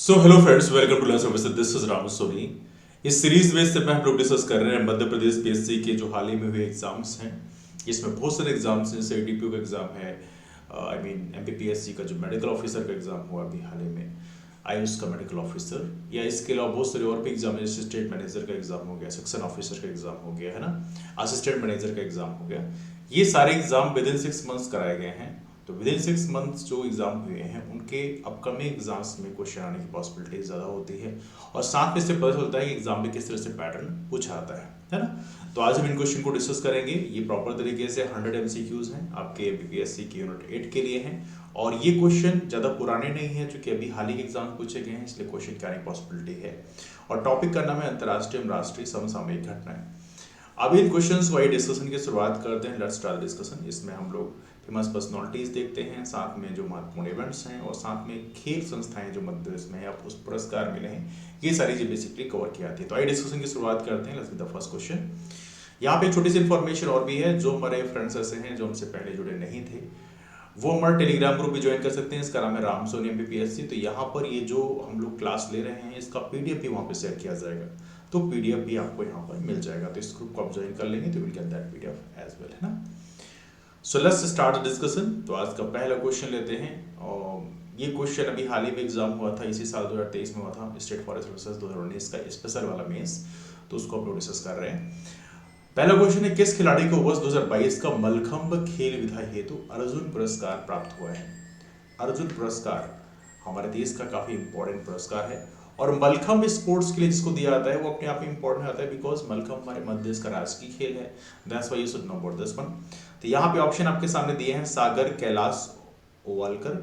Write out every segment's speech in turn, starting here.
So hello friends, welcome to learn service. This is Ram Soni. इस series में से हम लोग डिस्कस कर रहे हैं मध्य प्रदेश पीएससी के जो हाल ही में हुए एग्जाम्स हैं। इसमें बहुत सारे एग्जाम्स हैं, जैसे डीपीओ का एग्जाम है, आई मीन एमपीपीएससी का जो मेडिकल ऑफिसर का एग्जाम हुआ अभी हाल ही में, आयुष का मेडिकल ऑफिसर, या इसके अलावा बहुत सारे और भी एग्जाम है, जैसे स्टेट मैनेजर का एग्जाम हो गया, सेक्शन ऑफिसर का एग्जाम हो गया है ना, असिस्टेंट मैनेजर का एग्जाम हो गया। ये सारे एग्जाम विद इन 6 मंथ्स कराए गए हैं। तो विद इन 6 मंथ्स जो एग्जाम हुए हैं उनके अपकमिंग एग्जाम्स में क्वेश्चन आने की पॉसिबिलिटी ज़्यादा होती है, और साथ में इससे पता चलता है कि एग्जाम में किस तरह से पैटर्न पूछा आता है ना। तो आज हम इन क्वेश्चन को डिस्कस करेंगे। ये प्रॉपर तरीके से 100 एमसीक्यूज हैं, आपके बीपीएससी के यूनिट 8 के लिए हैं, और ये क्वेश्चन ज़्यादा पुराने नहीं हैं, चूंकि अभी हाल ही के एग्जाम पूछे गए हैं, इसलिए क्वेश्चन की आने की पॉसिबिलिटी है। और टॉपिक का नाम है अंतर्राष्ट्रीय राष्ट्रीय समसामयिक घटनाएं। अब इन क्वेश्चंस वाइज डिस्कशन की शुरुआत करते हैं। Let's start discussion. इसमें हम लोग फेमस पर्सनालिटीज देखते हैं, साथ में जो महत्वपूर्ण इवेंट्स हैं, और साथ में खेल संस्थाएं जो मध्य प्रदेश में है, आप उस पुरस्कार मिले हैं, ये सारी चीज बेसिकली कवर की आती है। तो आइए डिस्कशन की शुरुआत करते हैं। Let's the first question. यहाँ पे छोटी सी इन्फॉर्मेशन और भी है। जो हमारे फ्रेंड्स ऐसे हैं जो हमसे पहले जुड़े नहीं थे, वो हमारा टेलीग्राम ग्रुप भी ज्वाइन कर सकते हैं। इसका नाम है राम सोनी एमपीपीएससी। तो यहाँ पर ये जो हम लोग क्लास ले रहे हैं, इसका पीडीएफ भी वहाँ पे शेयर किया जाएगा, तो पीडीएफ भी आपको यहाँ पर मिल जाएगा। तो इस ग्रुप को आप ज्वाइन कर लेंगे तो will get that PDF as well, है ना। So let's start the discussion. तो आज का पहला क्वेश्चन लेते हैं, और ये क्वेश्चन अभी हाल ही में एग्जाम हुआ था, इसी साल 2023 में हुआ था, स्टेट फॉरेस्ट सर्विसेज 2019 का स्पेशल वाला मेंस। तो उसको हम लोग डिस्कस कर रहे हैं। पहला क्वेश्चन है, किस खिलाड़ी को वर्ष 2022 का मलखंभ खेल विधा हेतु अर्जुन पुरस्कार प्राप्त हुआ है। अर्जुन पुरस्कार हमारे देश का काफी इंपॉर्टेंट पुरस्कार है, और मलखंभ स्पोर्ट्स के लिए जिसको दिया जाता है वो अपने आप में इंपॉर्टेंट होता है, बिकॉज मलखंभ हमारे मध्य देश का राष्ट्रीय खेल है। That's why you should know about this one. तो यहाँ पे ऑप्शन आपके सामने दिए हैं, सागर कैलाश ओवालकर,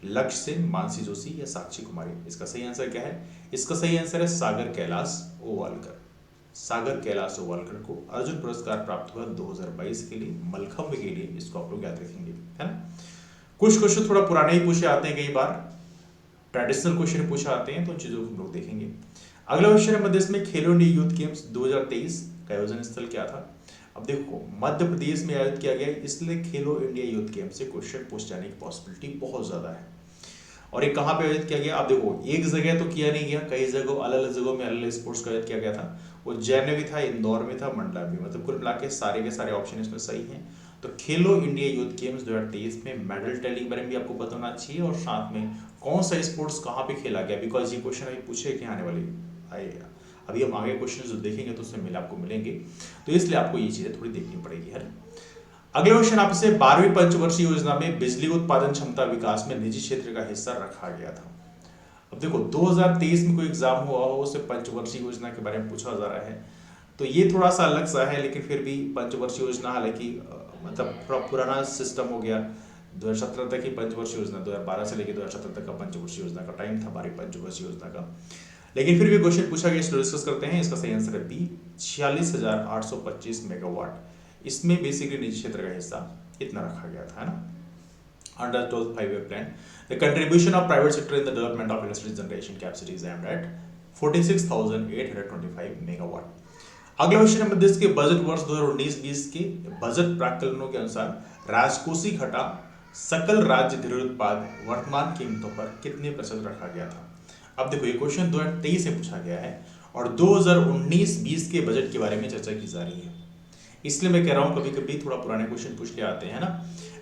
लक्ष्य सेन, मानसी जोशी या साक्षी कुमारी। इसका सही आंसर क्या है? इसका सही आंसर है सागर कैलाश ओवालकर। सागर कैलाश ओवालकर को अर्जुन पुरस्कार प्राप्त हुआ 2022 के लिए, मलखंभ के लिए। इसको आप लोग याद रखेंगे, है ना। कुछ क्वेश्चन थोड़ा पुराने ही पूछे आते हैं, कई बार ट्रेडिशनल क्वेश्चन पूछे आते हैं, तो उन चीजों को हम लोग देखेंगे। अगला क्वेश्चन है, मध्य प्रदेश में खेलो इंडिया यूथ गेम्स 2023 का आयोजन स्थल क्या था। अब देखो, मध्य प्रदेश में आयोजित किया गया, इसलिए खेलो इंडिया यूथ गेम्स से क्वेश्चन पूछ जाने की पॉसिबिलिटी बहुत ज्यादा है। और ये कहाँ पे आयोजित किया गया? आप देखो, एक जगह तो किया नहीं गया, कई जगह अलग अलग जगहों में अलग अलग स्पोर्ट्स का आयोजित किया गया था। उज्जैन में भी था, इंदौर में था, मंडला में, मतलब कुल मिला के सारे ऑप्शन इसमें सही हैं। तो खेलो इंडिया यूथ गेम्स 2023 में मेडल टैली के बारे में भी आपको पता होना चाहिए, और साथ में कौन सा स्पोर्ट्स कहाँ पे खेला गया, बिकॉज ये क्वेश्चन अभी पूछे कि आने वाली आएगा। अभी हम आगे क्वेश्चन जो देखेंगे तो उसमें मिला आपको मिलेंगे, तो इसलिए आपको ये चीजें थोड़ी देखनी पड़ेगी, है। अगले क्वेश्चन आपसे, 12वीं पंचवर्षीय योजना में बिजली उत्पादन क्षमता विकास में निजी क्षेत्र का हिस्सा रखा गया था। अब देखो, 2023 में कोई एग्जाम हुआ हो, उससे पंचवर्षीय योजना के बारे में पूछा जा रहा है, तो ये थोड़ा सा अलग सा है, लेकिन फिर भी पंचवर्षीय योजना, हालांकि मतलब थोड़ा पुराना सिस्टम हो गया। 2017 तक ही पंचवर्षीय योजना, 2012 से लेकर 2017 तक का पंचवर्षीय योजना का टाइम था, 12वीं पंचवर्षीय योजना का। लेकिन फिर भी क्वेश्चन पूछा गया, इसको डिस्कस करते हैं। इसका सही आंसर है बी, 46,825 मेगावाट। इसमें बेसिकली निजी क्षेत्र का हिस्सा इतना रखा गया था, है ना। Under 12th 5-year plan, the contribution of private sector in the development of electricity generation capacity is aimed at 46,825 megawatt. अगला क्वेश्चन है, मध्य के बजट वर्ष 2019-20 के बजट प्राक्कलनों के अनुसार राजकोषीय घटा सकल राज्य घरेलू उत्पाद वर्तमान कीमतों पर कितने प्रतिशत रखा गया था। अब देखो, ये क्वेश्चन 2023 से पूछा गया है, और 2019-20 के बजट के बारे में चर्चा की जा रही है, इसलिए मैं कह रहा हूं कभी कभी थोड़ा पुराने क्वेश्चन पूछ के आते हैं ना।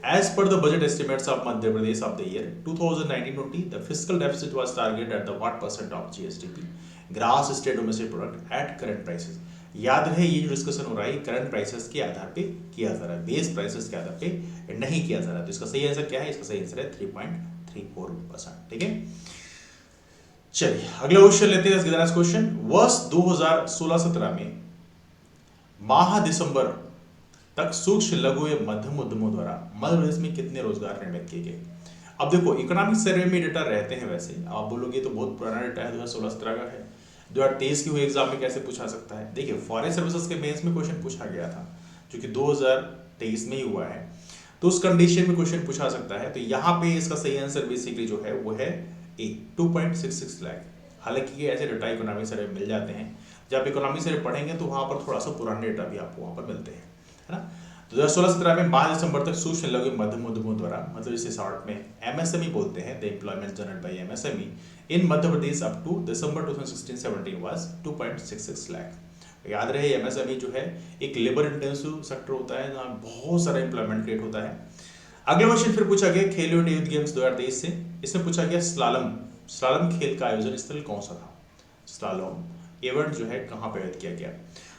As per the budget estimates of Madhya Pradesh of the year 2019-20, the fiscal deficit was targeted at the what percent of GSDP gross state domestic product at current prices. याद रहे, ये जो डिस्कशन हो रहा है करंट प्राइसेस के आधार पे किया जा रहा है, बेस प्राइसेस के आधार पे नहीं किया जा रहा है। तो इसका सही आंसर क्या है? इसका सही आंसर है 3.34%, ठीक है। चलिए अगला क्वेश्चन लेते हैं। क्वेश्चन, वर्ष 2016-17 में माह दिसंबर तक सूक्ष्म लघु एवं मध्यम उद्यमों द्वारा मध्य प्रदेश में कितने रोजगार निर्मित किए गए। अब देखो, इकोनॉमिक सर्वे में डेटा रहते हैं, वैसे आप बोलोगे तो बहुत पुराना डेटा है, 2016-17 का है। 2023 की हुई एग्जाम में कैसे पूछा सकता है? देखिए, फॉरेस्ट सर्विसेज के मेंस में क्वेश्चन पूछा गया था, जो कि 2023 में ही हुआ है, तो उस कंडीशन में क्वेश्चन पूछा सकता है। तो यहाँ पे इसका सही आंसर बेसिकली जो है वो है ए, 2.66 लाख। हालांकि ये ऐसे डेटा इकोनॉमिक सर्वे मिल जाते हैं, जब इकोनॉमिक सर्वे पढ़ेंगे तो वहां पर थोड़ा सा पुराने डेटा भी आपको वहां पर मिलते हैं, है ना। तो 2016-17 में मार्च दिसंबर तक सूक्ष्म लघु मध्यम उद्यमों द्वारा, मतलब इसे शॉर्ट में एमएसएमई बोलते हैं, the employment generated by MSME in Madhya Pradesh up to December 2016-17 was 2.66 lakh. याद रहे एमएसएमई जो है एक लेबर इंटेंसिव सेक्टर होता है जहाँ बहुत सारा एम्प्लॉयमेंट क्रिएट होता है। अगले क्वेश्चन फिर पूछा गया खेलो इंडिया यूथ गेम्स 2023 से। इसमें पूछा गया स्लालम खेल का आयोजन स्थल कौन सा था। स्लालम इवेंट जो है कहाँ पे आयोजित किया गया।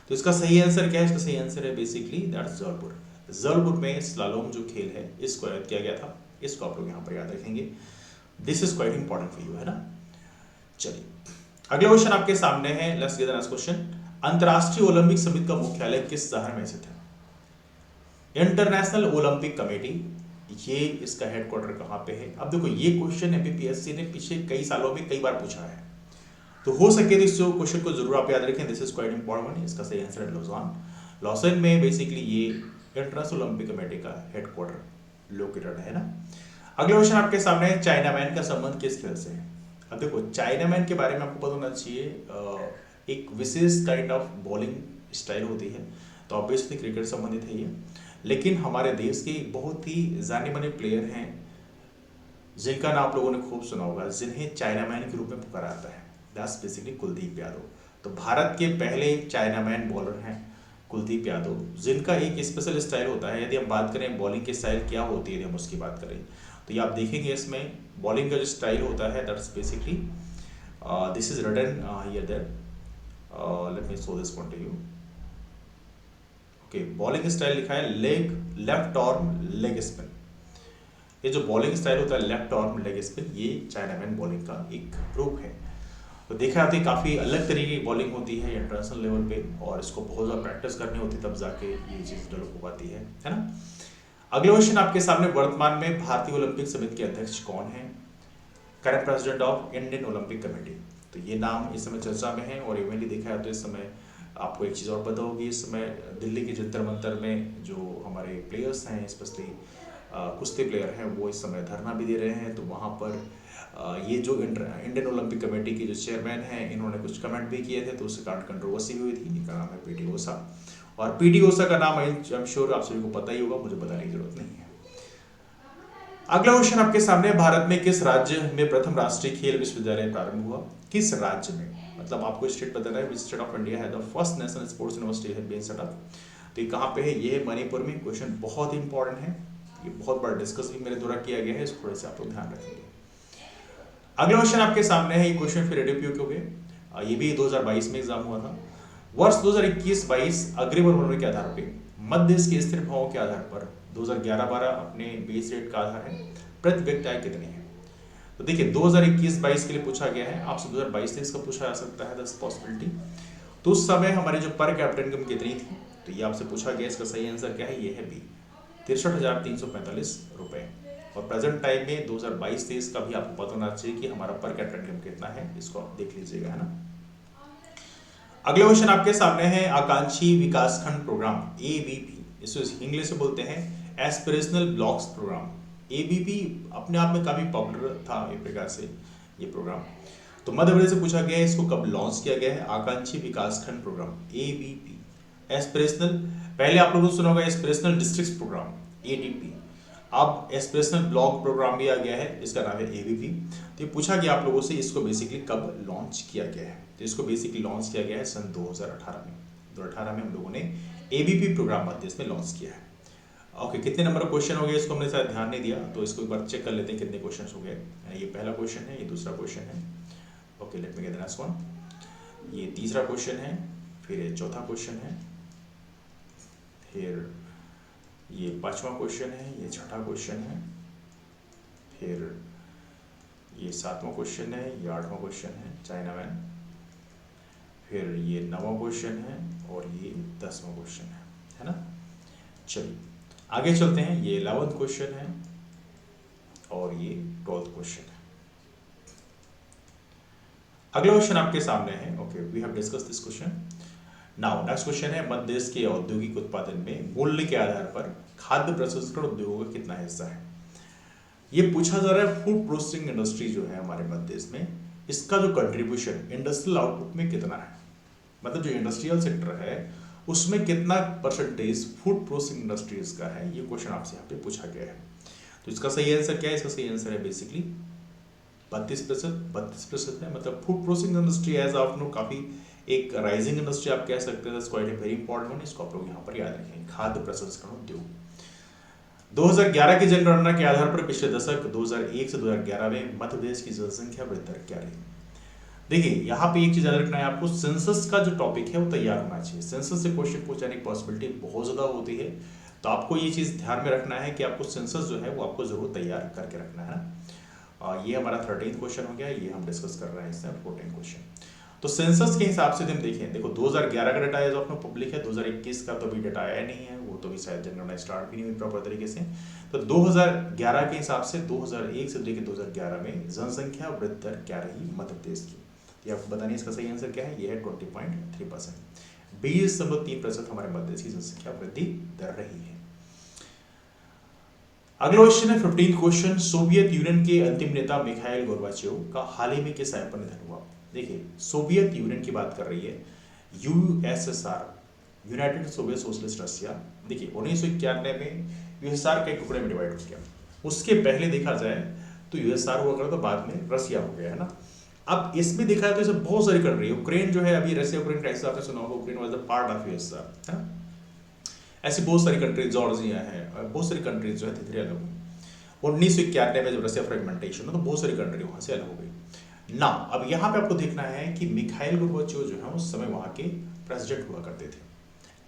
तो इसका सही आंसर क्या है, इसका सही आंसर है बेसिकली दैट्स जबलपुर। जबलपुर में स्लालोम जो खेल है इसको आयोजित किया गया था। इसको आप लोग यहाँ पर याद रखेंगे, this is quite important for you, है ना। चलिए अगला क्वेश्चन आपके सामने है, let's get the next question. अंतर्राष्ट्रीय ओलंपिक समिति का मुख्यालय किस शहर में स्थित है। इंटरनेशनल ओलंपिक कमेटी, ये इसका हेडक्वार्टर कहाँ पे है। अब देखो ये क्वेश्चन एमपीपीएससी ने पिछले कई सालों में कई बार पूछा है, तो हो सके तो इस क्वेश्चन को जरूर आप याद रखें, दिस इज क्वाइट इंपॉर्टेंट। इसका सही आंसर है लॉज़ान। लॉज़ान में बेसिकली ये इंटरनेशनल ओलंपिक कमेटी का हेडक्वार्टर लोकेटेड है ना। अगला क्वेश्चन आपके सामने है, चाइना मैन का संबंध किस खेल से है। अब देखो चाइना मैन के बारे में आपको पता होना चाहिए, एक विशेष काइंड ऑफ बॉलिंग स्टाइल होती है, तो ऑब्वियसली क्रिकेट संबंधित है ये। लेकिन हमारे देश के बहुत ही जाने माने प्लेयर हैं जिनका नाम आप लोगों ने खूब सुना होगा, जिन्हें चाइना मैन के रूप में पुकारा जाता है, दैट्स बेसिकली कुलदीप यादव। तो भारत के पहले चाइना मैन बॉलर हैं कुलदीप यादव, जिनका एक स्पेशल स्टाइल होता है। यदि हम बात करें बॉलिंग की स्टाइल क्या होती है, यदि हम उसकी बात करें तो ये आप देखेंगे इसमें बॉलिंग का जो स्टाइल होता है that's basically this is written here that let me show this one to you. Okay, bowling style लिखा है leg left arm leg spin. ये जो बॉलिंग स्टाइल होता है लेफ्ट आर्म लेग स्पिन, ये चाइना मैन बॉलिंग का एक रूप है। तो देखा जाता है काफ़ी अलग तरीके की बॉलिंग होती है इंटरनेशनल लेवल पे, और इसको बहुत ज़्यादा प्रैक्टिस करनी होती है तब जाके ये चीज़ डेवलप हो पाती है ना। अगला क्वेश्चन आपके सामने, वर्तमान में भारतीय ओलंपिक समिति के अध्यक्ष कौन है। Current president of Indian Olympic committee. तो ये नाम इस समय चर्चा में है, और इवेंटली देखा जाए तो इस समय आपको एक चीज़ और पता होगी, इस समय दिल्ली के जंतर मंतर में जो हमारे प्लेयर्स हैं, स्पेशली कुश्ती प्लेयर हैं, वो इस समय धरना भी दे रहे हैं। तो वहाँ पर ये जो इंडियन ओलंपिक कमेटी के जो चेयरमैन हैं, इन्होंने कुछ कमेंट भी किए थे, तो उसके कारण कंट्रोवर्सी हुई थी। इनका नाम है पीटी ऊषा, और पीटी ऊषा का नाम आई एम श्योर आप सभी को पता ही होगा, मुझे बताने की जरूरत नहीं है। अगला क्वेश्चन आपके सामने, भारत में किस राज्य में प्रथम राष्ट्रीय खेल विश्वविद्यालय प्रारंभ हुआ। किस राज्य में, मतलब आपको स्टेट बताना है, विच स्टेट ऑफ इंडिया है the first national sports university has been set up. तो ये कहाँ पे है, ये है मणिपुर में। क्वेश्चन बहुत इंपॉर्टेंट है, ये बहुत बड़ा डिस्कस भी मेरे द्वारा किया गया है, इसको थोड़े से आप लोग ध्यान रखेंगे। अगला क्वेश्चन आपके सामने है, ये क्वेश्चन फिर एडीपीयू के हो, ये भी 2022 में एग्जाम हुआ था। वर्ष 2021-22 अग्रिम उर्वरक के आधार पर मध्य देश के स्थिर भावों के आधार पर 2011-12 अपने बेस रेट का आधार है, प्रति व्यक्ति आय कितनी है। तो देखिए 2021-22 के लिए पूछा गया है, आपसे 2022-23 का पूछा जा सकता है, दस पॉसिबिलिटी। तो उस समय हमारी जो पर कैपिटा इनकम कितनी थी, तो ये आपसे पूछा गया। इसका सही आंसर क्या है, ये है बी, 63,345 रुपए। और प्रेजेंट टाइम में 2022-23 का भी आपको पता होना चाहिए कि हमारा पर कैपिटा इनकम कितना है, इसको आप देख लीजिएगा, है ना। अगला क्वेश्चन आपके सामने है, आकांक्षी विकासखंड प्रोग्राम एबीपी, इसको इंग्लिश में बोलते हैं एस्पिरेशनल ब्लॉक्स प्रोग्राम। एबीपी अपने आप में काफी पॉपुलर था एक प्रकार से ये प्रोग्राम। तो मध्य प्रदेश से पूछा गया है, इसको कब लॉन्च किया गया है। आकांक्षी विकासखंड प्रोग्राम एबीपी, एस्पिरेशनल, पहले आप लोगों ने सुना होगा एस्पिरेशनल डिस्ट्रिक्ट प्रोग्राम एडीपी, अब एस्पिरेशनल ब्लॉक प्रोग्राम भी आ गया है, इसका नाम है एबीपी। तो ये पूछा गया आप लोगों से, इसको बेसिकली कब लॉन्च किया गया है। तो इसको बेसिकली लॉन्च किया गया है सन 2018 में। 2018 में हम लोगों ने एबीपी प्रोग्राम मध्य प्रदेश में लॉन्च किया है। ओके, कितने नंबर का क्वेश्चन हो गया, इसको हमने शायद ध्यान नहीं दिया, तो इसको एक बार चेक कर लेते हैं कितने क्वेश्चन हो गए। ये पहला क्वेश्चन है, ये दूसरा क्वेश्चन है। Okay, let me get the next one. ये तीसरा क्वेश्चन है, फिर ये चौथा क्वेश्चन है, फिर ये पांचवा क्वेश्चन है, ये छठा क्वेश्चन है, फिर ये सातवां क्वेश्चन है, ये आठवां क्वेश्चन है चाइना मैन, फिर ये नौवां क्वेश्चन है, और ये 10वां क्वेश्चन है ना। चलिए आगे चलते हैं, ये 11th क्वेश्चन है, और ये 12th क्वेश्चन है। अगला क्वेश्चन आपके सामने है। Okay, we have discuss this question. Now next question है, मध्य देश के औद्योगिक उत्पादन में मूल्य के आधार पर खाद्य प्रसंस्करण उद्योगों का कितना हिस्सा है। ये पूछा जा रहा है फूड प्रोसेसिंग इंडस्ट्री जो है हमारे मध्य देश में, इसका जो कंट्रीब्यूशन इंडस्ट्रियल आउटपुट में कितना है। मतलब जो इंडस्ट्रियल सेक्टर है उसमें कितना परसेंटेज फूड प्रोसेसिंग इंडस्ट्रीज का है, ये क्वेश्चन आपसे यहाँ पे पूछा गया है। तो इसका सही आंसर क्या है? इसका सही आंसर है बेसिकली 32% है। मतलब food processing industry as of now काफी एक राइजिंग इंडस्ट्री आप कह सकते हैं, quite a very important one, इसको आप लोग यहाँ पर याद रखें। खाद्य प्रसंस्करण उद्योग 2011 की जनगणना के आधार पर पिछले दशक 2001 से 2011 में मध्य प्रदेश की जनसंख्या वृद्धि दर क्या रही? देखिए यहाँ पे एक चीज याद रखना है आपको, सेंसस का जो टॉपिक है वो तैयार होना चाहिए। सेंसस से क्वेश्चन पूछने की पॉसिबिलिटी बहुत ज्यादा होती है, तो आपको ये चीज ध्यान में रखना है कि आपको सेंसस जो है वो आपको जरूर तैयार करके रखना है ना। ये हमारा 13th क्वेश्चन हो गया, ये हम डिस्कस कर रहे हैं इससे 14th क्वेश्चन। तो सेंसस के हिसाब से हम देखें, देखो 2011 का data as of now public है, 2021 का तो अभी डाटा आया नहीं है, वो तो भी शायद जनगणना स्टार्ट भी नहीं हुई प्रॉपर तरीके से। तो 2011 के हिसाब से 2001 से लेकर 2011 में जनसंख्या वृद्धि दर क्या रही मध्य प्रदेश की? ये आपको बताना है। इसका सही आंसर क्या है? ये है 20.3%, 20.3% हमारे मध्य प्रदेश की जनसंख्या वृद्धि दर रही है। अगला क्वेश्चन है 15th क्वेश्चन, सोवियत यूनियन के अंतिम नेता मिखाइल गोर्बाचेव का हाल ही में किस आयु पर निधन हुआ? देखिए सोवियत यूनियन की बात कर रही है, USSR, United Soviet socialist Russia. देखिए 1991 में यूएसएसआर के टुकड़े में डिवाइड हो गया। उसके पहले देखा जाए तो यूएसएसआर हुआ करता, तो बाद में रशिया हो गया, है ना। अब इसमें देखा जाए तो इसे बहुत सारी कंट्री, यूक्रेन जो है अभी रशिया यूक्रेन क्राइसिस आपने सुना होगा, Ukraine was the part of USSR, है। ऐसी बहुत सारी कंट्रीज, जॉर्जिया है, बहुत सारी कंट्रीज जो है धीरे अलग हुई। 1991 में जब रशिया फ्रेगमेंटेशन हुआ तो बहुत सारी कंट्री वहां से अलग हो गई ना। अब यहाँ पे आपको देखना है कि मिखाइल गोर्बाचेव जो है उस समय वहां के प्रेसिडेंट हुआ करते थे,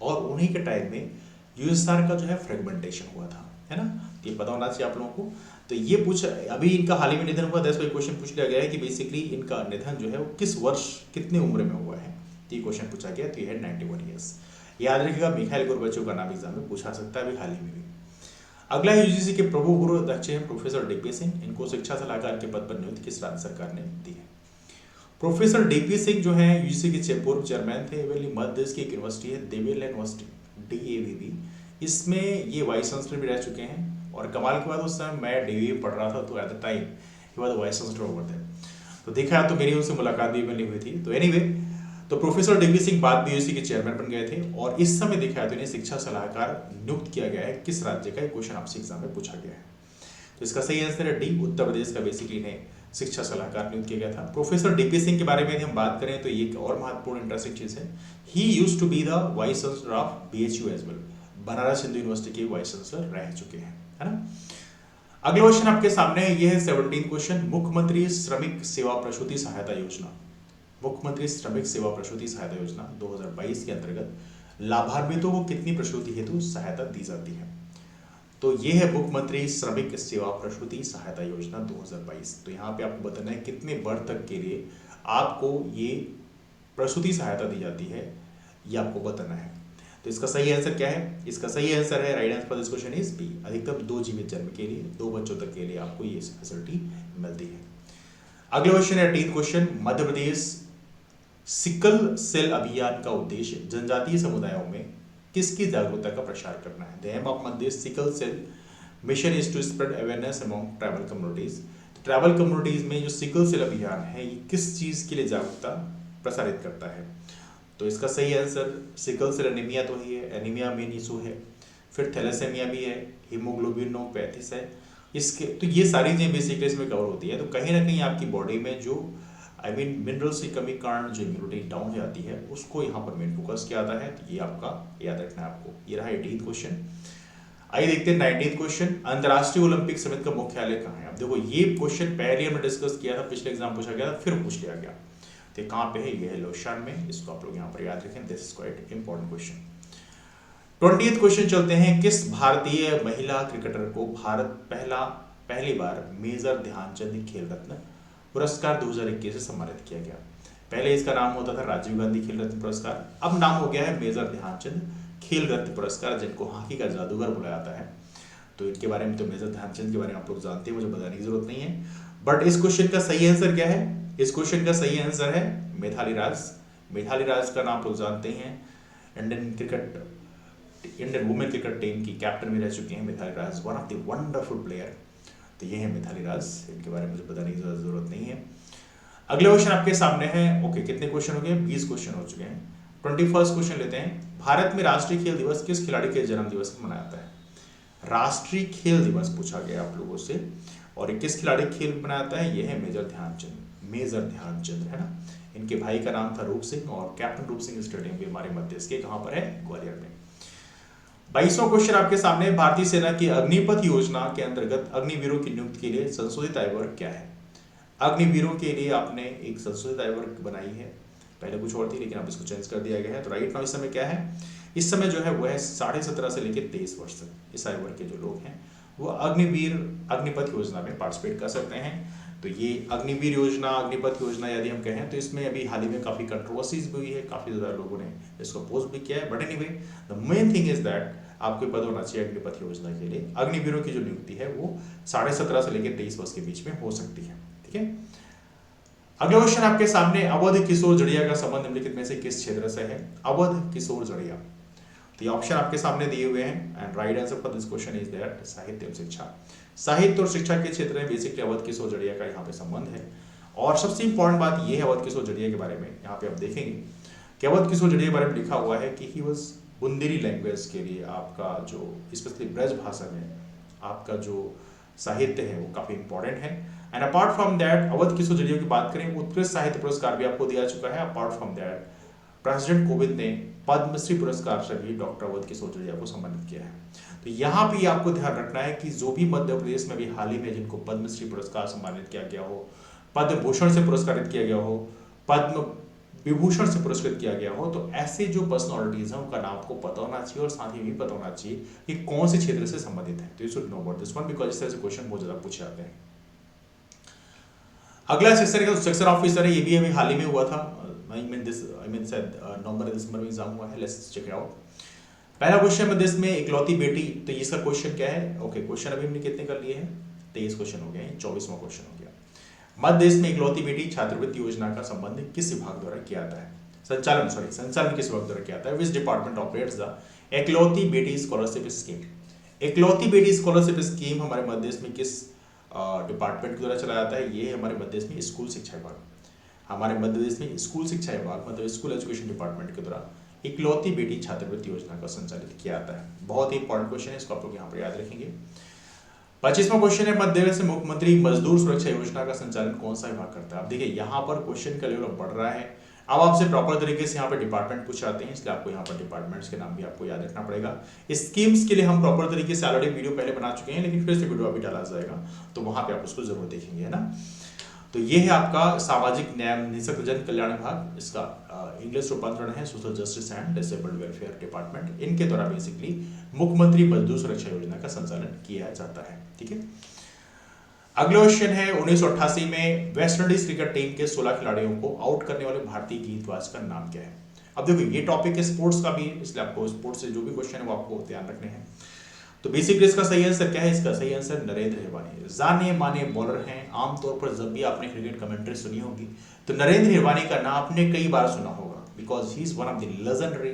और उन्हीं के टाइम में यूएसएसआर का जो है फ्रेगमेंटेशन हुआ था, है ना। ये पता होना चाहिए आप लोगों को। तो ये पूछ, अभी इनका हाल ही में निधन हुआ, 10 क्वेश्चन पूछ लिया गया है कि बेसिकली इनका निधन जो है वो किस वर्ष कितनी उम्र में हुआ है, ये क्वेश्चन पूछा गया। तो ये है 91 ईयर्स। याद रखिएगा मिखाइल गोर्बाचेव का नाम एग्जाम में पूछा सकता है अभी हाल ही में भी। अगला यूजीसी के प्रभु गुरु अध्यक्ष हैं प्रोफेसर डीपी सिंह, इनको शिक्षा सलाहकार के पद पर नियुक्ति किस राज्य सरकार ने दी है? प्रोफेसर डीपी सिंह जो है यूजीसी के पूर्व चेयरमैन थे। मध्य प्रदेश की एक यूनिवर्सिटी है देवेल यूनिवर्सिटी, DAVB, इसमें ये वाइस चांसलर भी रह चुके हैं। और कमाल की बात, उस समय मैं DAVB पढ़ रहा था, तो एट द टाइम ही was vice chancellor over there. तो देखा तो मेरी उनसे मुलाकात भी मिली हुई थी। तो एनीवे, तो प्रोफेसर डीपी सिंह बाद में यूजीसी के चेयरमैन बन गए थे, और इस समय देखा तो इन्हें शिक्षा सलाहकार नियुक्त किया गया है किस राज्य का? क्वेश्चन आपसे एग्जाम में पूछा गया है। तो इसका सही आंसर है डी, उत्तर प्रदेश का बेसिकली इन्हें शिक्षा सलाहकार नियुक्त किया गया था। प्रोफेसर डीपी सिंह के बारे में हम बात करें तो ये एक और महत्वपूर्ण इंटरेस्टिंग चीज है, he used to be the vice chancellor of BHU as well, Banaras Hindu university के वाइस चांसलर रह चुके हैं, है ना। अगला क्वेश्चन आपके सामने है, ये है 17th क्वेश्चन, मुख्यमंत्री श्रमिक सेवा प्रसूति सहायता योजना, मुख्यमंत्री श्रमिक सेवा प्रसूति सहायता योजना 2022 के अंतर्गत लाभान्वितों को कितनी प्रसूति हेतु सहायता दी जाती है? तो ये है मुख्यमंत्री श्रमिक सेवा प्रसूति सहायता योजना 2022। तो यहाँ पे आपको बताना है कितने वर्ष तक के लिए आपको ये प्रसूति सहायता दी जाती है, ये आपको बताना है। तो इसका सही आंसर क्या है? इसका सही आंसर है, right answer for this question is B, अधिकतम 2 जीवित जन्म के लिए 2 बच्चों तक के लिए आपको ये फैसिलिटी मिलती है। अगला क्वेश्चन है 18th question, Madhya Pradesh sickle cell अभियान का उद्देश्य जनजातीय समुदायों में किसकी जागरूकता का प्रसार करना है? The aim of Madhya sickle cell mission is to spread awareness among tribal communities. Tribal communities में जो सिकल सेल अभियान है ये किस चीज के लिए जागरूकता प्रसारित करता है? तो इसका सही आंसर सिकल सेल एनीमिया तो ही है, एनीमिया मेन इशू है, फिर थैलेसेमिया भी है, हीमोग्लोबिनोपैथी है, इसके तो ये सारी चीजें बेसिकली इसमें कवर होती है। तो कहीं ना कहीं आपकी बॉडी में जो मिनरल्स की कमी कारण जो इम्यूनिटी डाउन हो जाती है उसको यहाँ पर मेन फोकस किया जाता है। तो ये आपका याद रखना है आपको। ये रहा 18th क्वेश्चन। आइए देखते हैं 19th क्वेश्चन, अंतर्राष्ट्रीय ओलंपिक समिति का मुख्यालय कहाँ है? अब देखो ये क्वेश्चन पहले हमने डिस्कस किया था, पिछले एग्जाम पूछा गया था, फिर पूछ लिया गया। तो कहाँ पे है? ये है लोशान में, इसको आप लोग यहाँ पर याद रखें, this is quite important question. 20th question चलते हैं, किस भारतीय महिला क्रिकेटर को भारत पहली बार मेजर ध्यानचंद खेल रत्न पुरस्कार 2021 से सम्मानित किया गया? पहले इसका नाम होता था राजीव गांधी खेल रत्न पुरस्कार, अब नाम हो गया है मेजर ध्यानचंद खेल रत्न पुरस्कार, जिनको हॉकी का जादूगर बुलाया जाता है। तो इनके बारे में तो मेजर ध्यानचंद के बारे में आप लोग जानते हैं, मुझे बताने की जरूरत नहीं है। बट इस क्वेश्चन का सही आंसर क्या है? इस क्वेश्चन का सही आंसर है मिथाली राज। मिथाली राज का नाम आप लोग जानते हैं, इंडियन वुमेन क्रिकेट टीम की कैप्टन भी रह चुकी हैं Mithali Raj, one of the wonderful player. तो ये है मिथाली राज, इनके बारे में मुझे बताने की जरूरत नहीं है। अगले क्वेश्चन आपके सामने है। ओके, कितने क्वेश्चन हो गए? 20 क्वेश्चन हो चुके हैं। 21 क्वेश्चन लेते हैं। भारत में राष्ट्रीय खेल दिवस किस खिलाड़ी के जन्म दिवस पर मनाया जाता है? राष्ट्रीय खेल दिवस पूछा गया आप लोगों से, और किस खिलाड़ी खेल मनाता है? यह है मेजर ध्यानचंद। मेजर ध्यानचंद है ना, इनके भाई का नाम था रूप सिंह, और कैप्टन रूप सिंह स्टेडियम भी हमारे मध्य प्रदेश के कहां पर है? ग्वालियर में। 22वां क्वेश्चन आपके सामने, भारतीय सेना की अग्निपथ योजना के अंतर्गत अग्निवीरों की नियुक्ति के लिए संशोधित आयु वर्ग क्या है? अग्निवीरों के लिए आपने एक संशोधित आयु वर्ग बनाई है, पहले कुछ और थी लेकिन अब इसको चेंज कर दिया गया है। तो राइट नाउ इस समय क्या है? इस समय जो है वो है 17.5 से लेकर 23 वर्ष तक इस आयु वर्ग के जो लोग हैं वो अग्निवीर अग्निपथ योजना में पार्टिसिपेट कर सकते हैं। तो ये अग्निवीर योजना, अग्निपथ योजना यदि हम कहें तो इसमें अभी हाल ही में काफी कंट्रोवर्सीज भी हुई है, काफी ज्यादा लोगों ने इसको अपोज भी किया है। But anyway the main thing is that आपको पता होना चाहिए अग्निपथ योजना के लिए अग्निवीरों की जो नियुक्ति है वो 17.5 से लेकर 23 वर्ष के बीच में हो सकती है। ठीक है, अगला क्वेश्चन आपके सामने, अवध किशोर जड़िया का संबंध निम्नलिखित में से किस क्षेत्र से है? अवध किशोर जड़िया, तो ये ऑप्शन आपके सामने दिए हुए हैं and right answer for this question is that साहित्य और शिक्षा। साहित्य और शिक्षा के क्षेत्र में बेसिकली अवध किशोर जड़िया का यहाँ पे संबंध है। और सबसे इंपॉर्टेंट बात ये है अवध किशोर जड़िया के बारे में, यहाँ पे आप देखेंगे कि अवध किशोर जड़िया के बारे में लिखा हुआ है कि ही वाज बुंदेली लैंग्वेज के लिए आपका जो स्पेशली ब्रज भाषा में आपका जो साहित्य है वो काफी इंपॉर्टेंट है। And apart from that Awadh Kishore Jadia की बात करें, उत्कृष्ट साहित्य पुरस्कार भी आपको दिया चुका है। Apart from that president Kovind ने पद्मश्री पुरस्कार से भी डॉक्टर अवध किशोर जड़िया को सम्मानित किया है। तो यहाँ भी आपको ध्यान रखना है कि जो भी मध्य प्रदेश में भी हाल ही में जिनको पद्मश्री पुरस्कार सम्मानित किया गया हो, पद्म भूषण से पुरस्कारित किया गया हो, पद्म विभूषण से पुरस्कृत किया गया हो, तो ऐसे जो पर्सनालिटीज हैं उनका नाम आपको पता होना चाहिए और साथ ही भी पता होना चाहिए कि कौन से क्षेत्र से संबंधित है। तो you should know about this one because इस तरह से क्वेश्चन बहुत ज्यादा पूछे जाते हैं। अगला सेक्शन है सेक्शन ऑफिसर है, ये भी अभी हाल ही में हुआ था। नवंबर दिसंबर में एग्जाम हुआ है। Let's check it out. पहला क्वेश्चन मध्य देश में इकलौती बेटी, तो इसका क्वेश्चन क्या है? ओके, क्वेश्चन अभी हमने कितने कर लिए हैं? 23 क्वेश्चन हो गए हैं, 24वां क्वेश्चन हो गया। मध्य देश में इकलौती बेटी छात्रवृत्ति योजना का संबंध किस विभाग द्वारा किया जाता है? संचालन किस विभाग द्वारा किया जाता है? विच डिपार्टमेंट ऑपरेट्स द इकलौती बेटी स्कॉलरशिप स्कीम? इकलौती बेटी स्कॉलरशिप स्कीम हमारे मध्य देश में किस डिपार्टमेंट के द्वारा चलाया जाता है? ये हमारे मध्य देश में स्कूल शिक्षा विभाग, हमारे मध्य प्रदेश में स्कूल शिक्षा विभाग मतलब स्कूल एजुकेशन डिपार्टमेंट के द्वारा इकलौती बेटी छात्रवृत्ति योजना का संचालित किया जाता है। बहुत ही इंपॉर्टेंट क्वेश्चन है, इसको आप लोग यहाँ पर याद रखेंगे। 25वां क्वेश्चन है, मध्य प्रदेश में मुख्यमंत्री मजदूर सुरक्षा योजना का संचालन कौन सा विभाग करता है? अब देखिए यहाँ पर क्वेश्चन का लेवल बढ़ रहा है। अब आपसे प्रॉपर तरीके से यहाँ पर डिपार्टमेंट पूछ जाते हैं, इसलिए आपको यहाँ पर डिपार्टमेंट्स के नाम भी आपको याद रखना पड़ेगा। स्कीम्स के लिए हम प्रॉपर तरीके से ऑलरेडी वीडियो पहले बना चुके हैं, लेकिन फिर से वीडियो अभी डाला जाएगा, तो वहां पे आप उसको जरूर देखेंगे, है ना। तो ये है आपका सामाजिक न्याय निःशक्त जन कल्याण विभाग, इसका इंग्लिश रूपांतरण है social justice and disabled welfare department. इनके द्वारा बेसिकली मुख्यमंत्री मजदूर सुरक्षा योजना का संचालन किया जाता है। ठीक है, अगला क्वेश्चन है 1988 में वेस्ट इंडीज क्रिकेट टीम के 16 खिलाड़ियों को आउट करने वाले भारतीय गेंदबाज का नाम क्या है? अब देखो ये टॉपिक है स्पोर्ट्स का भी, इसलिए आपको स्पोर्ट्स से जो भी क्वेश्चन है वो आपको ध्यान रखने हैं। तो बेसिकली इसका सही आंसर क्या है? इसका सही आंसर नरेंद्र हिरवानी, जाने माने बॉलर हैं। आमतौर पर जब भी आपने क्रिकेट कमेंट्री सुनी होगी तो नरेंद्र हिरवानी का नाम आपने कई बार सुना होगा, because he is one of the legendary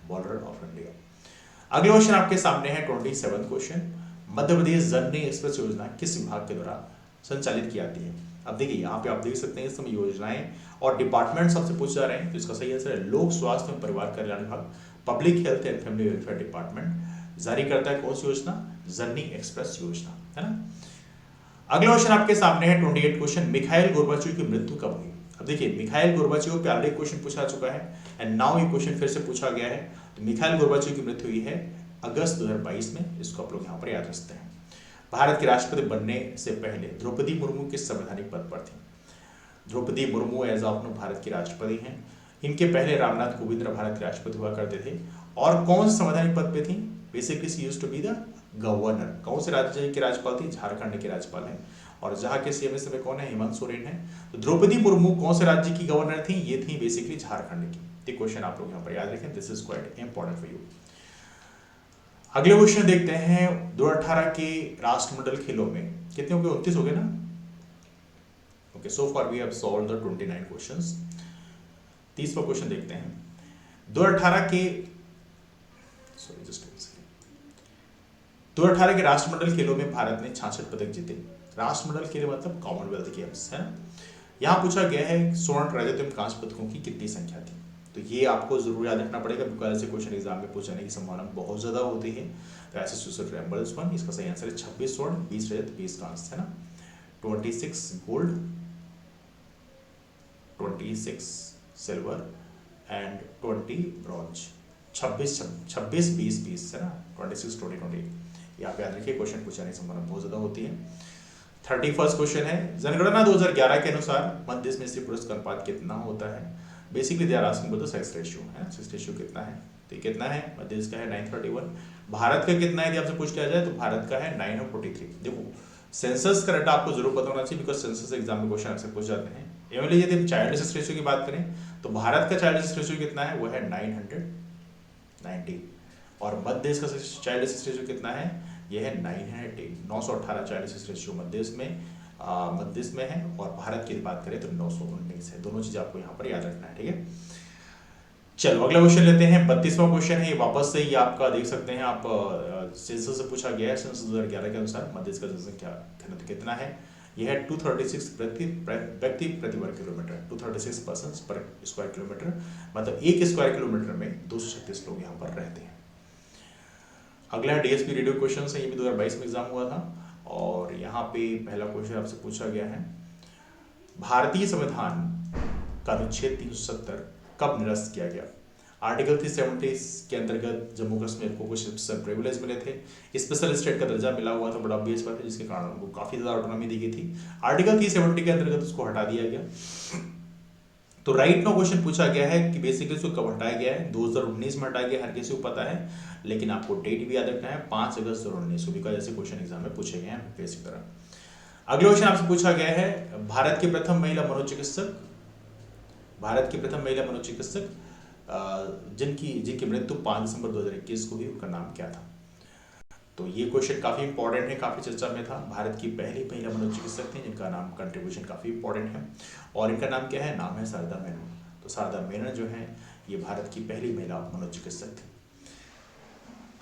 bowler of India. अगला क्वेश्चन आपके सामने है 27वां क्वेश्चन, मध्य प्रदेश जननी एक्सप्रेस योजना किस विभाग के द्वारा संचालित की जाती है? अब देखिए यहाँ पे आप देख सकते हैं इस समय योजनाएं और डिपार्टमेंट सबसे पूछ जा रहे हैं, तो इसका सही आंसर है लोक स्वास्थ्य एवं परिवार कल्याण विभाग, public health and family welfare department जारी करता है कौन सी योजना? जननी एक्सप्रेस योजना, है ना। अगला क्वेश्चन आपके सामने है 28 क्वेश्चन, मिखाइल गोर्बाचेव की मृत्यु कब हुई? अब देखिए मिखाइल गोर्बाचेव पे ऑलरेडी क्वेश्चन पूछा चुका है एंड नाउ ये क्वेश्चन फिर से पूछा गया है। तो मिखाइल गोर्बाचेव की मृत्यु हुई है अगस्त 2022 में, इसको आप लोग यहाँ पर याद रखते हैं। भारत के राष्ट्रपति बनने से पहले द्रौपदी मुर्मू किस संवैधानिक पद पर थी? Draupadi Murmu as of now Bharat की राष्ट्रपति हैं। इनके पहले रामनाथ कोविंद भारत के राष्ट्रपति हुआ करते थे। और कौन से संवैधानिक पद पे थी? Basically she used to be the governor. कौन से राज्य के राज्यपाल थी? झारखंड के राज्यपाल हैं। और जहाँ के सीएम इस समय कौन है? हेमंत सोरेन है। तो द्रौपदी मुर्मू कौन से राज्य की गवर्नर थी? ये थी बेसिकली झारखंड की। ये क्वेश्चन आप लोग यहाँ पर याद रखें, this is quite important for you. अगले क्वेश्चन देखते हैं 2018 के राष्ट्रमंडल खेलों में कितने हो गए? 29 हो गए ना। Okay, so far we have solved the 29 questions. 30वां क्वेश्चन देखते हैं 2018 के 2018 के राष्ट्रमंडल खेलों में भारत ने 66 पदक जीते। राष्ट्रमंडल खेल मतलब कॉमनवेल्थ गेम्स, है ना। यहाँ पूछा गया है स्वर्ण रजत एवं कांस्य पदकों की कितनी संख्या थी? तो तो ये आपको जरूर याद रखना पड़ेगा, बिकॉज ऐसे क्वेश्चन एग्जाम में पूछने की संभावना बहुत ज़्यादा होती है। तो ऐसे सुसुड रिमेंबर दिस वन। इसका सही आंसर है 26 स्वर्ण, 20 रजत, 20 कांस्य, है ना। 26 गोल्ड, 26 सिल्वर एंड 20 ब्रॉन्ज। 26 26 20 20, है ना। 26 20 20 यहाँ पे याद रखिए, क्वेश्चन पूछने की संभावना बहुत ज़्यादा होती है। 31 क्वेश्चन है, जनगणना 2011 के अनुसार मध्य देश में स्त्री पुरुष का अनुपात कितना होता है। Basically they are asking about the sex ratio, है ना। सेक्स रेशियो कितना है, तो ये कितना है, मध्य देश का है 931। भारत का कितना है, यदि आपसे पूछ लिया जाए तो भारत का है 943। देखो सेंसस का डाटा आपको जरूर पता होना चाहिए, बिकॉज सेंसस एग्जाम में क्वेश्चन आपसे पूछ जाते हैं। एवं यदि हम चाइल्ड सेक्स रेशियो की बात करें तो भारत का चाइल्ड सेक्स रेशियो कितना है, वो है 990। और मध्य देश का चाइल्ड सेक्स रेशियो कितना है, यह है 918 चाइल्ड सेक्स रेशियो मध्य देश में है। और भारत की बात करें तो 919 है। दोनों चीजें आपको यहाँ पर याद रखना है, ठीक है। चलो अगला क्वेश्चन लेते हैं। 32वां क्वेश्चन है, वापस से ये आपका देख सकते हैं आप, सेंसस से पूछा गया है। सेंसस 2011 के अनुसार मध्य देश का जनसंख्या घनत्व कितना है, यह है 236 व्यक्ति प्रति वर्ग किलोमीटर। 236 पर्सन्स पर स्क्वायर किलोमीटर, मतलब 1 स्क्वायर किलोमीटर में 236 लोग यहाँ पर रहते हैं। अगला है डीएसपी रेडियो क्वेश्चन है, ये भी 2022 में एग्जाम हुआ था। और यहाँ पे पहला क्वेश्चन आपसे पूछा गया है, भारतीय संविधान का अनुच्छेद 370 कब निरस्त किया गया। आर्टिकल 370 के अंतर्गत जम्मू कश्मीर को कुछ स्पेशल प्रिविलेज मिले थे, स्पेशल स्टेट का दर्जा मिला हुआ था बड़ा बेस पर, जिसके कारण उनको काफी ज्यादा ऑटोनॉमी दी गई थी। आर्टिकल 370 के अंतर्गत उसको हटा दिया गया। तो राइट नो क्वेश्चन पूछा गया है कि बेसिकली इसको कब हटाया गया है। 2019 में हटाया गया, हर किसी को पता है, लेकिन आपको डेट भी याद रखना है 5 अगस्त 2019 को, बिकॉज ऐसे क्वेश्चन एग्जाम में पूछे गए हैं बेसिक तरह। अगला क्वेश्चन आपसे पूछा गया है, भारत की प्रथम महिला मनोचिकित्सक जिनकी मृत्यु 5 दिसंबर 2021 को हुई, उनका नाम क्या था। तो ये क्वेश्चन काफी इंपॉर्टेंट है, काफी चर्चा में था। भारत की पहली महिला मनोचिकित्सक थी जिनका नाम, कंट्रीब्यूशन काफी इंपॉर्टेंट है, और इनका नाम क्या है, नाम है शारदा मेनन। तो शारदा मेनन जो है ये भारत की पहली महिला मनोचिकित्सक थी।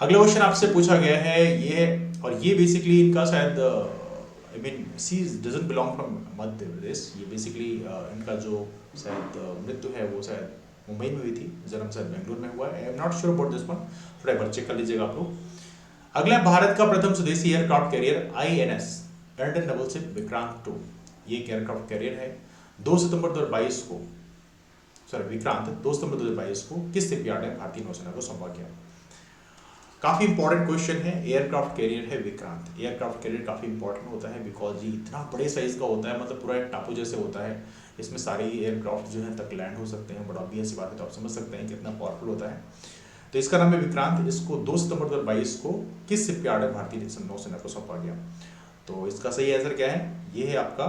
अगला क्वेश्चन आपसे पूछा गया है ये बेसिकली इनका शायद she doesn't belong from Madhya Pradesh. ये बेसिकली इनका जो शायद मृत्यु है वो शायद मुंबई में हुई थी, जन्म शायद बेंगलुरु में हुआ है। I am not sure about this one, थोड़ा एक बार चेक कर लीजिएगा आप लोग। अगला, भारत का प्रथम स्वदेशी एयरक्राफ्ट कैरियर INS एयरडेन नवल शिप विक्रांत 2, ये एयरक्राफ्ट कैरियर है 2 सितंबर 2022 को, विक्रांत 2 सितंबर 2022 को किस शिपयार्ड में भारतीय नौसेना को सौंपा गया। काफी इंपॉर्टेंट क्वेश्चन है। एयरक्राफ्ट कैरियर है विक्रांत। एयरक्राफ्ट कैरियर काफी इंपॉर्टेंट होता है बिकॉज ये इतना बड़े साइज का होता है, मतलब पूरा एक टापू जैसे होता है। इसमें सारे एयरक्राफ्ट जो है तक लैंड हो सकते हैं। बड़ा ऑब्वियस बात है, तो आप समझ सकते हैं कितना पावरफुल होता है। तो इसका नाम है विक्रांत। इसको 2 सितंबर 2022 को किस शिपयार्ड में भारतीय नौसेना को सौंपा गया। तो इसका सही आंसर क्या है, ये है आपका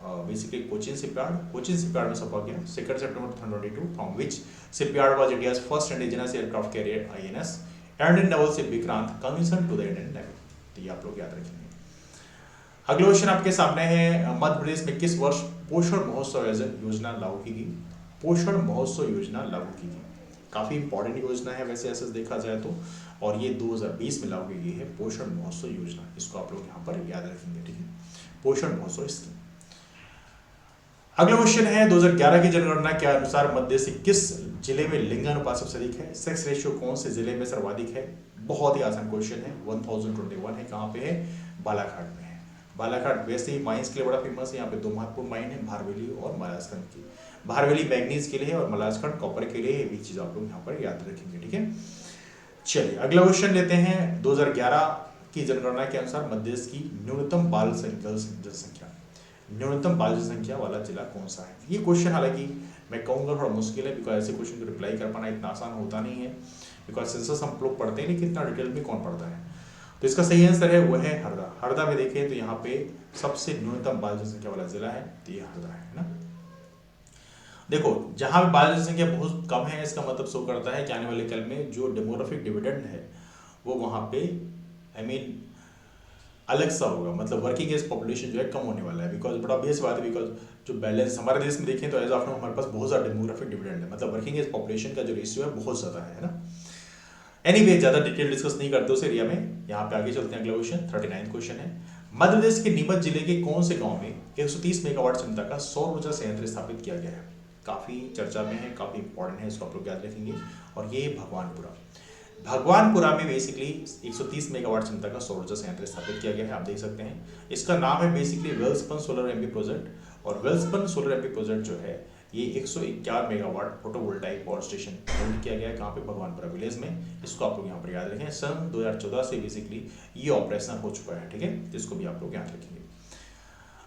बेसिकली कोचिन शिपयार्ड में सौंपा गया 2 सितंबर 2022, from which shipyard was India's first indigenous aircraft carrier INS एयरडेन naval ship Vikrant commission to the Indian navy. तो ये आप लोग याद रखेंगे। अगला क्वेश्चन आपके सामने है, मध्य प्रदेश में किस वर्ष पोषण महोत्सव योजना लागू की गई। पोषण महोत्सव योजना लागू की गई, काफी इंपॉर्टेंट योजना है वैसे ऐसे देखा जाए तो, और ये 2020 में लागू की गई है पोषण महोत्सव योजना। इसको आप लोग यहाँ पर याद रखेंगे, ठीक है, पोषण महोत्सव स्कीम। अगला क्वेश्चन है, 2011 की जनगणना के अनुसार मध्य देश किस जिले में लिंगानुपात सबसे अधिक है। सेक्स रेशियो कौन से जिले में सर्वाधिक है। बहुत ही आसान क्वेश्चन है। 1021 है, कहाँ पे है, बालाघाट में है। बालाघाट वैसे ही माइंस के लिए बड़ा फेमस है। यहाँ पे 2 महत्वपूर्ण माइन है, भारवेली और मलाजखंड की। भारवेली मैग्नीज के लिए है और मलाजखंड कॉपर के लिए है। ये चीज आप लोग यहाँ पर याद रखेंगे, ठीक है। चलिए अगला क्वेश्चन लेते हैं। 2011 की जनगणना के अनुसार मध्य देश की न्यूनतम बाल जनसंख्या वाला जिला कौन सा है। ये क्वेश्चन हालांकि मैं कहूँगा थोड़ा मुश्किल है, बिकॉज ऐसे क्वेश्चन को रिप्लाई कर पाना इतना आसान होता नहीं है, बिकॉज सेंसस हम लोग पढ़ते हैं लेकिन इतना डिटेल में कौन पढ़ता है। तो इसका सही आंसर है वो है हरदा। हरदा में देखें तो यहाँ पे सबसे न्यूनतम बाल जनसंख्या वाला जिला है, तो ये हरदा है ना। देखो जहां पे बाल जनसंख्या बहुत कम है, इसका मतलब शो करता है कि आने वाले कल में जो डेमोग्राफिक डिविडेंड है वो वहां पे अलग सा होगा, मतलब वर्किंग एज पॉपुलेशन जो है कम होने वाला है। बिकॉज बड़ा ऑब्वियस बात है, बिकॉज जो बैलेंस हमारे देश में देखें तो एज ऑफ नाउ हमारे पास बहुत ज़्यादा डेमोग्राफिक डिविडेंड है, मतलब वर्किंग एज पॉपुलेशन का जो रेशियो है बहुत ज़्यादा है ना। एनीवे ज़्यादा डिटेल डिस्कस नहीं करते उस एरिया में, यहाँ पे आगे चलते हैं। अगला क्वेश्चन 39 क्वेश्चन है, मध्य प्रदेश के नीमच जिले के कौन से गाँव में 130 मेगावाट क्षमता का सौर ऊर्जा संयंत्र स्थापित किया गया है। काफ़ी चर्चा में है, काफ़ी इंपॉर्टेंट है, इसको आप लोग याद रखेंगे। और ये भगवानपुरा, भगवानपुरा में बेसिकली 130 मेगावाट क्षमता का सौर ऊर्जा संयंत्र स्थापित किया गया है, आप देख सकते हैं। इसका नाम है basically Welspun solar MP project. और वेल्सपन सोलर एमपी प्रोजेक्ट जो है ये 151 megawatt photovoltaic power station build किया गया है, कहाँ पे, भगवानपुरा विलेज में। इसको आप लोग यहाँ पर याद रखें। सन 2014 से बेसिकली ये ऑपरेशन हो चुका है, ठीक है, इसको भी आप लोग याद रखेंगे।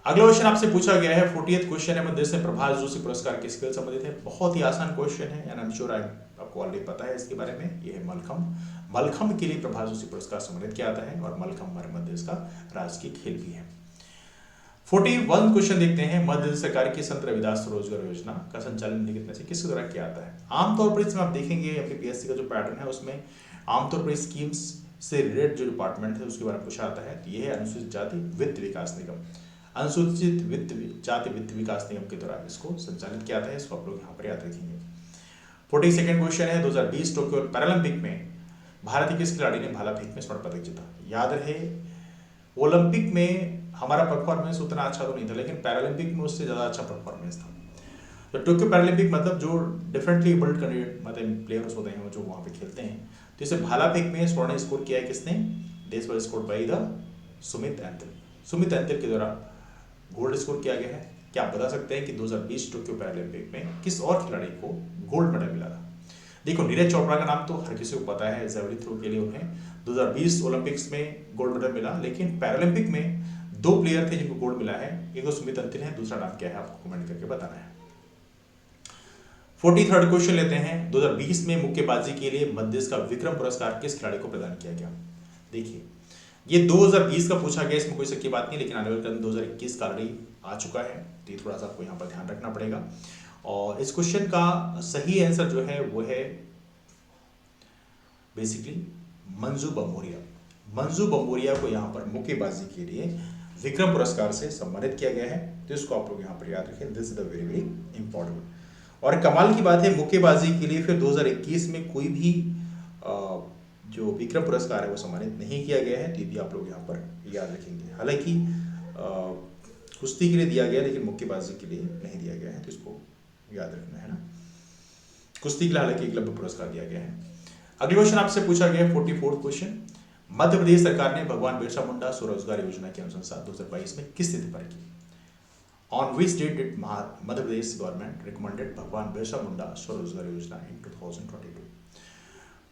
अगला क्वेश्चन आपसे पूछा गया है, 40th क्वेश्चन है, मध्य से प्रभाष जोशी पुरस्कार किसके साथ संबंधित है। बहुत ही आसान क्वेश्चन है, एंड आई एम श्योर आपको ऑलरेडी पता है इसके बारे में। ये है मलखम्ब। मलखम्ब के लिए प्रभाष जोशी पुरस्कार संबंधित किया जाता है, और मलखम्ब हमारे मध्य देश का राजकीय खेल भी है। 41 क्वेश्चन देखते हैं, मध्य प्रदेश सरकार की संत रविदास रोजगार योजना का संचालन निम्नलिखित में से किसके द्वारा किया जाता है। आमतौर पर इसमें आप देखेंगे एमपीपीएससी का जो पैटर्न है उसमें आमतौर पर स्कीम्स से रिलेटेड जो डिपार्टमेंट है उसके बारे में पूछा जाता है। तो ये है अनुसूचित जाति वित्त विकास निगम। अनुसूचित जाति वित्त विकास निगम के द्वारा इसको संचालित किया जाता है, इसको आप लोग यहाँ पर याद रखेंगे। 42nd क्वेश्चन है, 2020 टोक्यो पैरालंपिक में भारत के किस खिलाड़ी ने भाला फेंक में स्वर्ण पदक जीता। याद रहे ओलंपिक में हमारा परफॉर्मेंस उतना अच्छा तो नहीं था, लेकिन पैरालंपिक में उससे ज़्यादा अच्छा परफॉर्मेंस था। तो टोक्यो पैरालंपिक मतलब जो डिफरेंटली एबल्ड कैंडिडेट मतलब प्लेयर्स होते हैं जो वहाँ पे खेलते हैं, तो इसे भाला फेंक में स्वर्ण स्कोर किया है किसने, देश पर score by the Sumit anthill. Sumit anthill के द्वारा गोल्ड स्कोर किया गया है। क्या आप बता सकते हैं कि 2020 टोक्यो पैरालंपिक में किस और खिलाड़ी को गोल्ड मेडल मिला था। देखो नीरज चोपड़ा का नाम तो हर किसी को पता है, जेवलिन थ्रो के लिए उन्हें 2020 ओलंपिक्स में गोल्ड मेडल मिला, लेकिन पैरालंपिक में 2 प्लेयर थे जिनको गोल्ड मिला है, एक तो सुमित एंथिल है, दूसरा नाम क्या है आपको कमेंट करके बताना है। 43rd क्वेश्चन लेते हैं, 2020 में मुक्केबाजी के लिए मध्य देश का विक्रम पुरस्कार किस खिलाड़ी को प्रदान किया गया। देखिए ये 2020 का पूछा गया, इसमें कोई शक की बात नहीं, लेकिन आने वाले 2021 का ऑलरेडी आ चुका है, तो ये थोड़ा सा आपको यहाँ पर ध्यान रखना पड़ेगा। और इस क्वेश्चन का सही आंसर जो है वो है बेसिकली मंजू बम्बोरिया। मंजू बम्बोरिया को यहाँ पर मुक्केबाजी के लिए विक्रम पुरस्कार से सम्मानित किया गया है, तो इसको आप लोग यहाँ पर याद रखें। This is the very very important. और कमाल की बात है, मुक्केबाजी के लिए फिर 2021 में कोई भी जो विक्रम पुरस्कार है वो सम्मानित नहीं किया गया है, तो ये भी आप लोग यहाँ पर याद रखेंगे। हालांकि कुश्ती के लिए दिया गया, लेकिन मुक्केबाजी के लिए नहीं दिया गया है, तो इसको याद रखना है ना। कुश्ती के लिए हालांकि एकलव्य पुरस्कार दिया गया है। अगले क्वेश्चन आपसे पूछा गया है, 44th क्वेश्चन, मध्य प्रदेश सरकार ने भगवान बिरसा मुंडा स्वरोजगार योजना की अनुशंसा 2022 में किस तिथि पर की। On which date did Madhya Pradesh government recommended भगवान बिरसा मुंडा स्वरोजगार योजना इन 2022।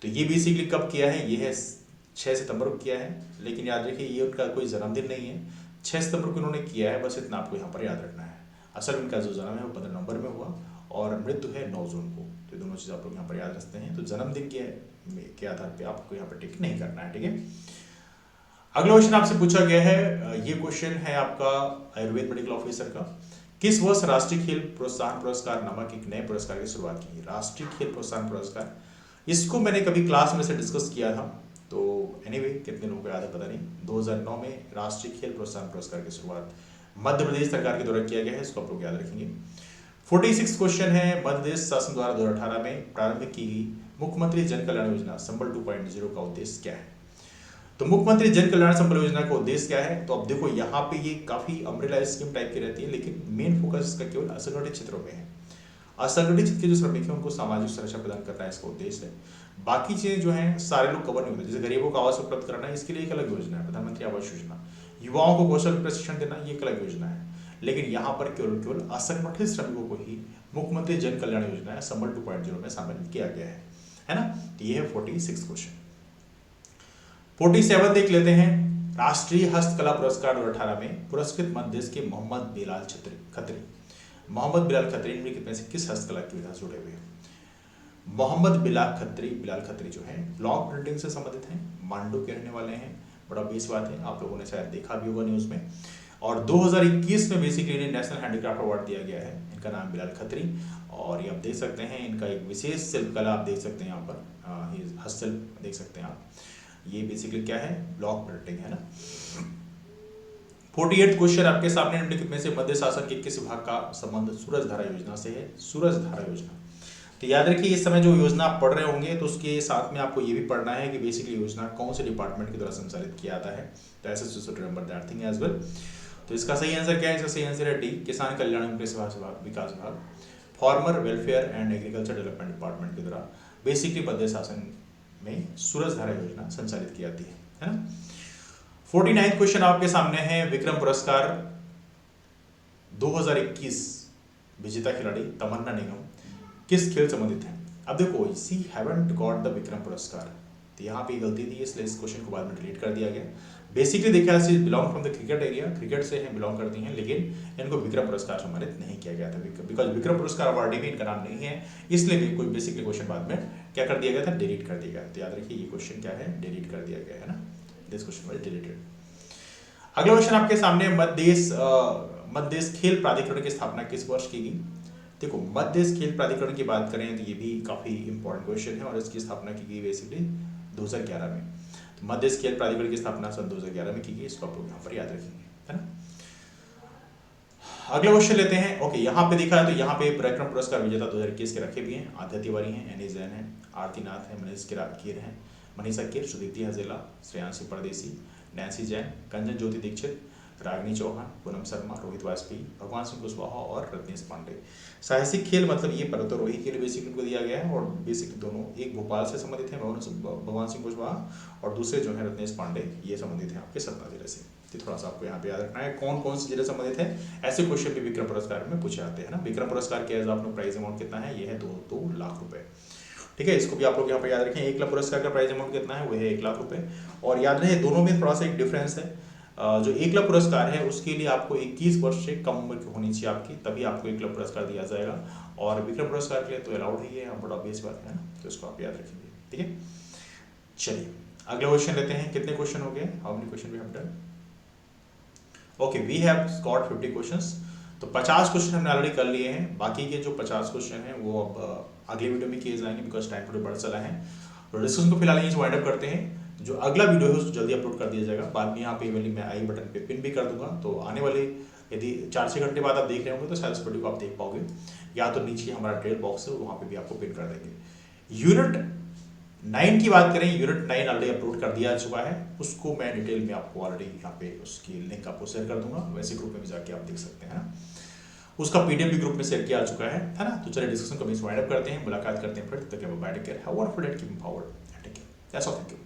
तो ये बेसिकली कब किया है, ये है 6 सितंबर को किया है, लेकिन याद रखिए ये उनका कोई जन्मदिन नहीं है, 6 सितंबर को उन्होंने किया है, बस इतना आपको यहाँ पर याद रखना है। असल में उनका जो जन्म है वो 15 नवंबर में हुआ और मृत्यु है 9 जून को, तो दोनों चीज़ आप लोग यहाँ पर याद रखते हैं। तो जन्मदिन के आधार पर आपको यहाँ पर टिक नहीं करना है, ठीक है। अगला क्वेश्चन आपसे पूछा गया है, ये क्वेश्चन है आपका आयुर्वेद मेडिकल ऑफिसर का, किस वर्ष राष्ट्रीय खेल प्रोत्साहन पुरस्कार नामक एक नए पुरस्कार की शुरुआत की। राष्ट्रीय खेल प्रोत्साहन पुरस्कार, इसको मैंने कभी क्लास में से डिस्कस किया था, तो एनीवे कितने लोगों को याद है पता नहीं। 2009 में राष्ट्रीय खेल प्रोत्साहन पुरस्कार की शुरुआत मध्य प्रदेश सरकार के द्वारा किया गया है, इसको आप लोग याद रखेंगे। 46 क्वेश्चन है, मध्य प्रदेश शासन द्वारा 2018 में प्रारंभ की गई मुख्यमंत्री जन कल्याण योजना संबल 2.0 का उद्देश्य क्या है। तो मुख्यमंत्री जन कल्याण संबल योजना का उद्देश्य क्या है, तो अब देखो यहाँ पे ये काफी अम्ब्रेला स्कीम टाइप की रहती है, लेकिन मेन फोकस इसका केवल असंगठित क्षेत्रों में है। असंगठित क्षेत्र के जो श्रमिक हैं उनको सामाजिक सुरक्षा प्रदान करना है इसका उद्देश्य है। बाकी चीजें जो हैं सारे लोग कवर नहीं होते, जैसे गरीबों को आवास उपलब्ध कराना है, इसके लिए एक अलग योजना है प्रधानमंत्री आवास योजना। युवाओं को कौशल प्रशिक्षण देना, ये एक अलग योजना है, लेकिन यहाँ पर केवल असंगठित श्रमिकों को ही मुख्यमंत्री जन कल्याण योजना है संबल 2.0 में शामिल किया गया है ना। तो ये है 46 क्वेश्चन। 47 देख लेते हैं, राष्ट्रीय हस्तकला पुरस्कार 2018 में पुरस्कृत मध्य प्रदेश के मोहम्मद बिलाल खत्री। मोहम्मद बिलाल खत्री इनमें में से किस हस्तकला की विधा से जुड़े हुए हैं। मोहम्मद बिलाल खत्री जो है ब्लॉक प्रिंटिंग से संबंधित हैं, मांडू के रहने वाले हैं, बड़ा बेस बात है, आप लोगों ने शायद देखा भी होगा न्यूज में। और 2021 में बेसिकली इन्हें नेशनल हैंडीक्राफ्ट अवार्ड दिया गया है। इनका नाम बिलाल खत्री, और ये आप देख सकते हैं इनका एक विशेष शिल्पकला आप देख सकते हैं यहाँ पर, हस्तशिल्प देख सकते हैं आप। ये बेसिकली क्या है, ब्लॉक प्रिंटिंग है ना। 48 क्वेश्चन आपके सामने, निम्नलिखित में से मध्य शासन के किस विभाग का संबंध सूरज धारा योजना से है। सूरज धारा योजना, तो याद रखिए इस समय जो योजना आप पढ़ रहे होंगे तो उसके साथ में आपको ये भी पढ़ना है कि बेसिकली योजना कौन से डिपार्टमेंट के द्वारा संचालित किया जाता है। तो ऐसे you should remember that thing as well. तो इसका सही आंसर क्या है, इसका सही आंसर है डी, किसान कल्याण एवं कृषि विकास विभाग। Farmer welfare and agriculture development department के द्वारा बेसिकली मध्य शासन में सूरजधारा योजना संचालित की जाती है ना। 49 क्वेश्चन आपके सामने है। विक्रम पुरस्कार 2021 विजेता खिलाड़ी तमन्ना निगम किस खेल संबंधित है? अब देखो, सी हैवंट गॉट द विक्रम पुरस्कार, तो यहाँ पे गलती थी, इसलिए इस क्वेश्चन को बाद में डिलीट कर दिया गया। बेसिकली देखा she belong from the cricket area, क्रिकेट से हैं, बिलोंग करती हैं, लेकिन इनको विक्रम पुरस्कार सम्मानित नहीं किया गया था बिकॉज विक्रम पुरस्कार अवार्डी में इनका नाम नहीं है, इसलिए भी कोई बेसिकली क्वेश्चन बाद में क्या कर दिया गया था, डिलीट कर दिया गया। तो याद रखिए ये क्वेश्चन क्या है, डिलीट कर दिया गया है ना, दिस क्वेश्चन वाज डिलीटेड। अगला क्वेश्चन आपके सामने, मध्य देश खेल प्राधिकरण की स्थापना किस वर्ष की गई? देखो, मध्य देश खेल प्राधिकरण की बात करें तो ये भी काफी इंपॉर्टेंट क्वेश्चन है, और इसकी स्थापना की गई बेसिकली 2011 में। तो मध्य देश खेल प्राधिकरण की स्थापना सन 2011 में की गई, इसको आप लोग यहाँ पर याद रखेंगे, है ना। अगला क्वेश्चन लेते हैं। ओके, यहाँ पे देखा है तो यहाँ पे विक्रम पुरस्कार विजेता 2021 के रखे भी हैं। आदित्य तिवारी हैं, एनी जैन है, आरती नाथ है, मनीषा कीर, सुदीप्ति हजेला, श्रेयांशी परदेसी, नैन्सी जैन, कंचन ज्योति दीक्षित, रागिनी चौहान, पूनम शर्मा, रोहित वाजपेयी, भगवान सिंह कुशवाहा और रत्नेश पांडे। साहसिक खेल मतलब ये पर्वतारोही के लिए बेसिकली उनको दिया गया है, और बेसिकली दोनों, एक भोपाल से संबंधित है भगवान सिंह कुशवाहा, और दूसरे जो है रत्नेश पांडे, ये संबंधित है आपके सतना जिले से। तो थोड़ा सा आपको यहाँ पे याद रखना है कौन कौन से जिले संबंधित है। ऐसे क्वेश्चन भी विक्रम पुरस्कार में पूछे जाते हैं ना। विक्रम पुरस्कार के एज आपको प्राइज अमाउंट कितना है, ये है 2 लाख रुपए। ठीक है, इसको भी आप लोग यहाँ पे याद रखें। 1 लाख पुरस्कार का प्राइज अमाउंट कितना है, वो है 1 लाख रुपए। और याद रहे दोनों में थोड़ा सा एक डिफरेंस है। जो 1 लाख पुरस्कार है उसके लिए आपको 21 वर्ष से कम उम्र की होनी चाहिए आपकी, तभी आपको 1 लाख पुरस्कार दिया जाएगा। और विक्रम पुरस्कार के लिए तो अलाउड ही है, बड़ा बेस बात है ना, तो इसको आप याद रखेंगे। ठीक है, चलिए अगला क्वेश्चन लेते हैं। कितने क्वेश्चन हो गए, how many question we have done? Okay, we have got 50 questions. तो 50 क्वेश्चन हमने ऑलरेडी कर लिए हैं। बाकी के जो 50 क्वेश्चन हैं वो अब अगले वीडियो में किए जाएंगे, बिकॉज टाइम थोड़ा बढ़ चला है। तो डिस्कशन को फिलहाल यहीं से वाइंड अप करते हैं। जो अगला वीडियो है उसको जल्दी अपलोड कर दिया जाएगा। बाद में यहाँ पे मैं आई बटन पे पिन भी कर दूंगा, तो आने वाले यदि 4-6 घंटे बाद आप देख रहे होंगे तो शायद उस वीडियो को आप देख पाओगे, या तो नीचे हमारा ट्रेल बॉक्स है वहाँ पे भी आपको पिन कर देंगे। यूनिट 9 की बात करें, यूनिट 9 ऑलरेडी अपलोड कर दिया चुका है, उसको मैं डिटेल में आपको ऑलरेडी यहाँ पे उसकी लिंक आपको शेयर कर दूंगा, वैसे ग्रुप में भी जाके आप देख सकते हैं ना। उसका पीडीएफ भी ग्रुप में शेयर किया चुका है ना। तो चलिए डिस्कशन को वाइंड अप करते हैं, मुलाकात करते हैं फिर। तब तक bye, take care, have a wonderful day, keep moving forward, take care, that's all, thank you.